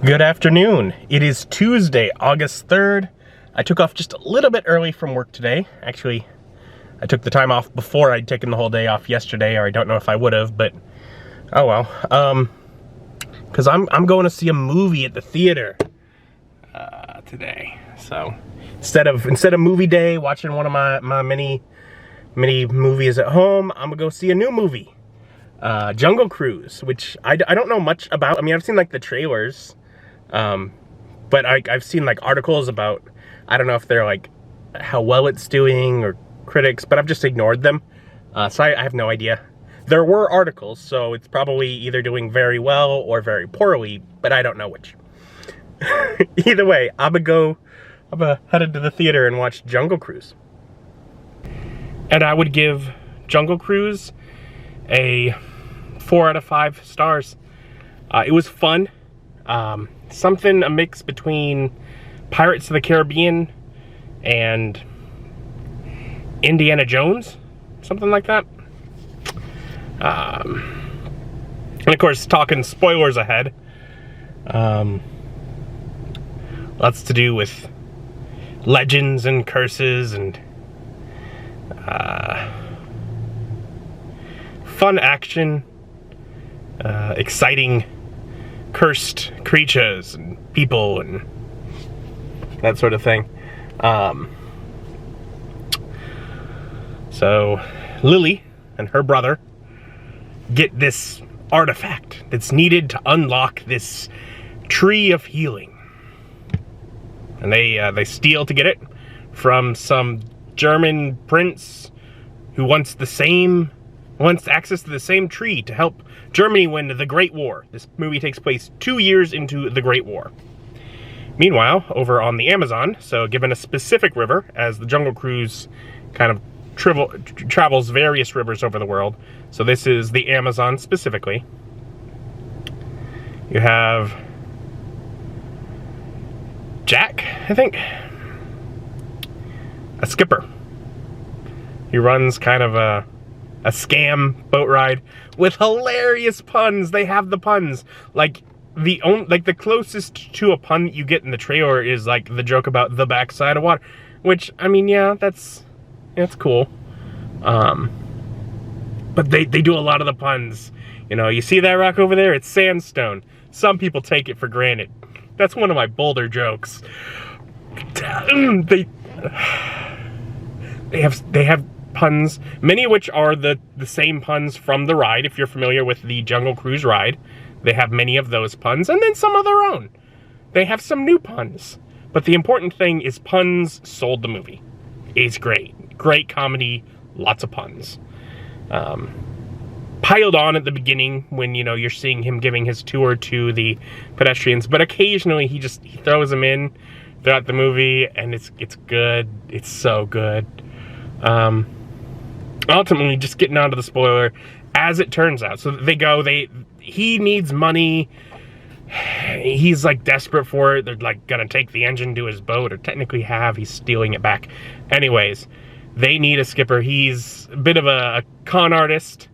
Good afternoon. It is Tuesday, August 3rd. I took off just a little bit early from work today. Actually, I took the time off before I'd taken the whole day off yesterday, or I don't know if I would have, but oh well. Because I'm going to see a movie at the theater today. So instead of movie day, watching one of my many movies at home, I'm gonna go see a new movie. Jungle Cruise, which I don't know much about. I mean, I've seen like the trailers, but I've seen like articles about, I don't know if they're like how well it's doing or critics, but I've just ignored them. So I have no idea. There were articles, so it's probably either doing very well or very poorly, but I don't know which. Either way, I'm headed to the theater and watch Jungle Cruise. And I would give Jungle Cruise a 4 out of 5 stars. It was fun. A mix between Pirates of the Caribbean and Indiana Jones, something like that. And of course, talking spoilers ahead. Lots to do with legends and curses and fun action, exciting cursed creatures and people and that sort of thing. So Lily and her brother get this artifact that's needed to unlock this tree of healing. And they steal to get it from some German prince who wants access to the same tree to help Germany win the Great War. This movie takes place 2 years into the Great War. Meanwhile, over on the Amazon, so given a specific river, as the Jungle Cruise kind of travels various rivers over the world, so this is the Amazon specifically, you have Jack, I think, a skipper. He runs kind of a scam boat ride with hilarious puns. They have the puns. Like the closest to a pun you get in the trailer is like the joke about the backside of water, which, I mean, yeah, that's cool. But they do a lot of the puns. You know, you see that rock over there? It's sandstone. Some people take it for granted. That's one of my bolder jokes. They have puns, many of which are the same puns from the ride. If you're familiar with the Jungle Cruise ride, they have many of those puns, and then some of their own. They have some new puns. But the important thing is puns sold the movie. It's great. Great comedy, lots of puns. Piled on at the beginning when, you know, you're seeing him giving his tour to the pedestrians, but occasionally he throws them in throughout the movie, and it's good. It's so good. Ultimately, just getting onto the spoiler, as it turns out, so he needs money. He's like desperate for it. They're like gonna take the engine to his boat, or technically he's stealing it back. Anyways, they need a skipper. He's a bit of a con artist,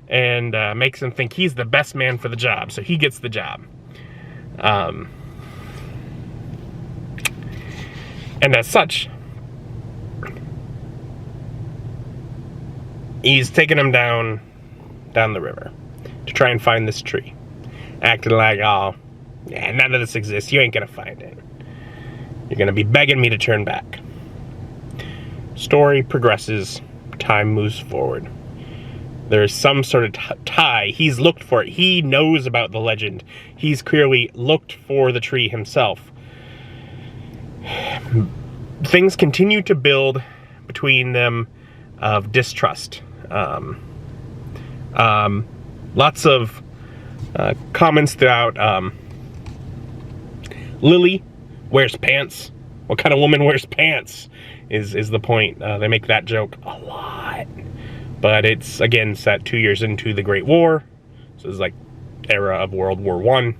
and makes him think he's the best man for the job, so he gets the job. And as such, he's taking him down the river to try and find this tree, acting like, oh, yeah, none of this exists. You ain't gonna find it. You're gonna be begging me to turn back. Story progresses. Time moves forward. There's some sort of tie. He's looked for it. He knows about the legend. He's clearly looked for the tree himself. Things continue to build between them of distrust. Lots of comments throughout. Lily wears pants. What kind of woman wears pants is the point. They make that joke a lot. But it's, again, set 2 years into the Great War. So it's like era of World War I.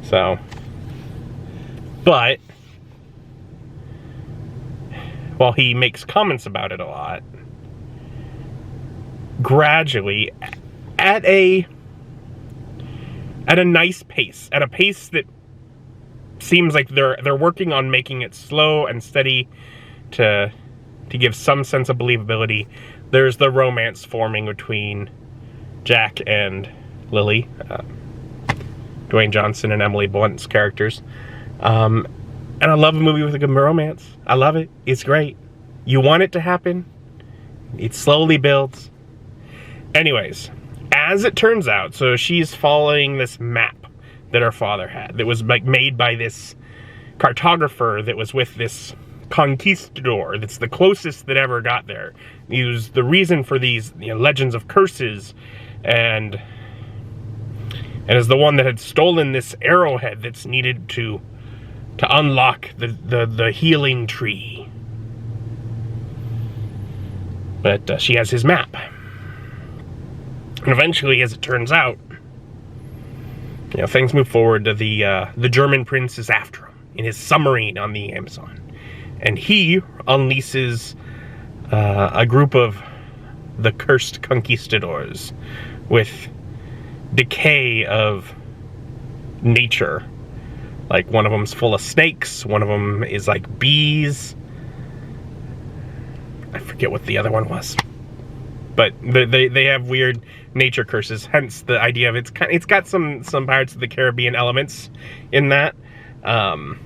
So, but while he makes comments about it a lot, gradually, at a at a nice pace, at a pace that seems like they're working on making it slow and steady to give some sense of believability. There's the romance forming between Jack and Lily, Dwayne Johnson and Emily Blunt's characters. And I love a movie with a good romance. I love it. It's great. You want it to happen. It slowly builds. Anyways, as it turns out, so she's following this map that her father had that was like made by this cartographer that was with this conquistador that's the closest that ever got there. He was the reason for these, you know, legends of curses, and is the one that had stolen this arrowhead that's needed to unlock the healing tree. But she has his map. And eventually, as it turns out, you know, things move forward. The German prince is after him in his submarine on the Amazon. And he unleashes a group of the cursed conquistadors with decay of nature. Like, one of them's full of snakes, one of them is like bees. I forget what the other one was. But they have weird nature curses, hence the idea of it's got some Pirates of the Caribbean elements in that. And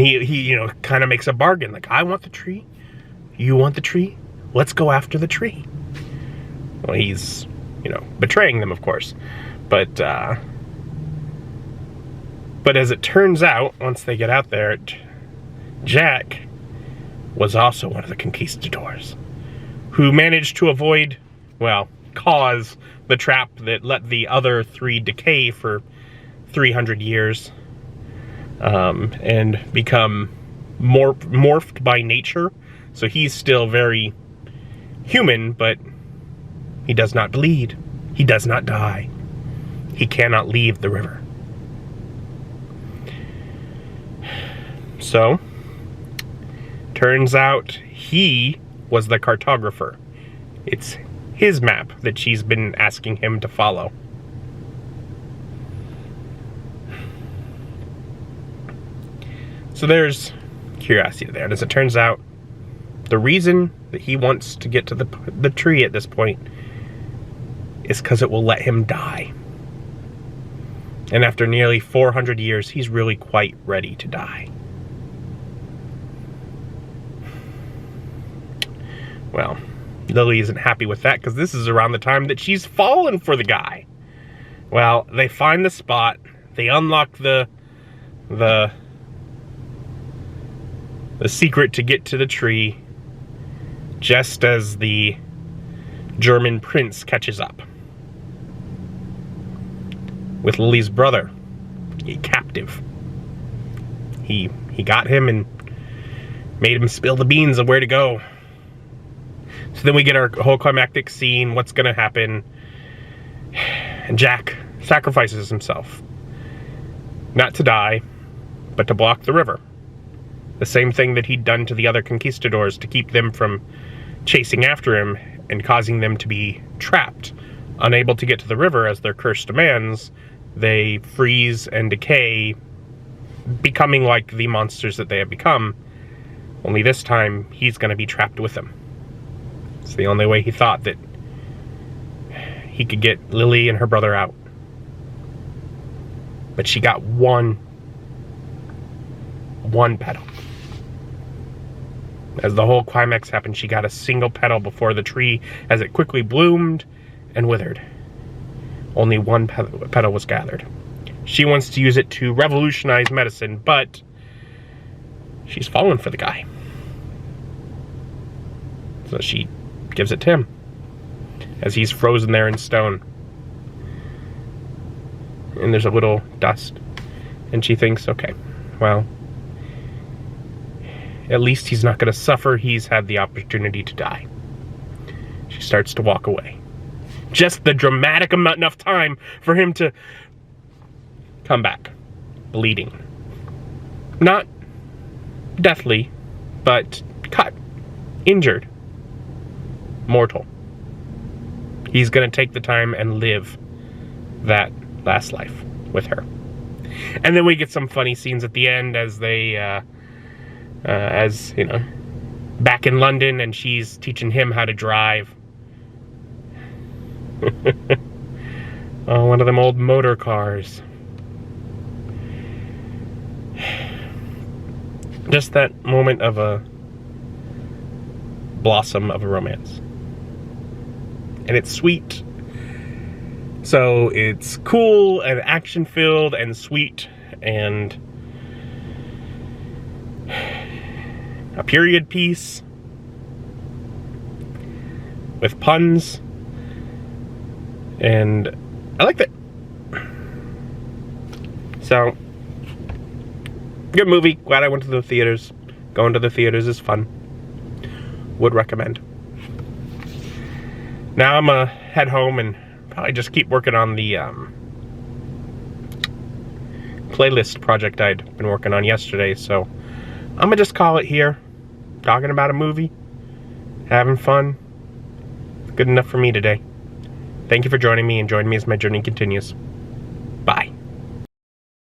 he you know, kind of makes a bargain, like, I want the tree, you want the tree, let's go after the tree. Well, he's, you know, betraying them, of course. But as it turns out, once they get out there, Jack was also one of the conquistadors who managed to avoid, well, cause the trap that let the other three decay for 300 years and become morphed by nature. So he's still very human, but he does not bleed. He does not die. He cannot leave the river. So, turns out he was the cartographer. It's his map that she's been asking him to follow. So there's curiosity there. And as it turns out, the reason that he wants to get to the tree at this point is because it will let him die. And after nearly 400 years, he's really quite ready to die. Well, Lily isn't happy with that because this is around the time that she's fallen for the guy. Well, they find the spot, they unlock the secret to get to the tree, just as the German prince catches up with Lily's brother, a captive. He got him and made him spill the beans of where to go. So then we get our whole climactic scene, what's gonna happen, and Jack sacrifices himself. Not to die, but to block the river. The same thing that he'd done to the other conquistadors to keep them from chasing after him and causing them to be trapped. Unable to get to the river as their curse demands, they freeze and decay, becoming like the monsters that they have become. Only this time, he's going to be trapped with them. It's the only way he thought that he could get Lily and her brother out. But she got one petal. As the whole climax happened, she got a single petal before the tree as it quickly bloomed and withered. Only one petal was gathered. She wants to use it to revolutionize medicine, but she's fallen for the guy. So she gives it to him as he's frozen there in stone. And there's a little dust. And she thinks, okay, well, at least he's not going to suffer. He's had the opportunity to die. She starts to walk away. Just the dramatic enough time for him to come back, bleeding. Not deathly, but cut, injured, mortal. he's gonna take the time and live that last life with her. And then we get some funny scenes at the end as they, as, you know, back in London, and she's teaching him how to drive. Oh, one of them old motor cars. Just that moment of a blossom of a romance. And it's sweet. So it's cool and action-filled and sweet and a period piece with puns. And I liked it. So, good movie. Glad I went to the theaters. Going to the theaters is fun. Would recommend. Now I'm gonna head home and probably just keep working on the playlist project I'd been working on yesterday. So I'm gonna just call it here. Talking about a movie. Having fun. Good enough for me today. Thank you for joining me, and join me as my journey continues. Bye.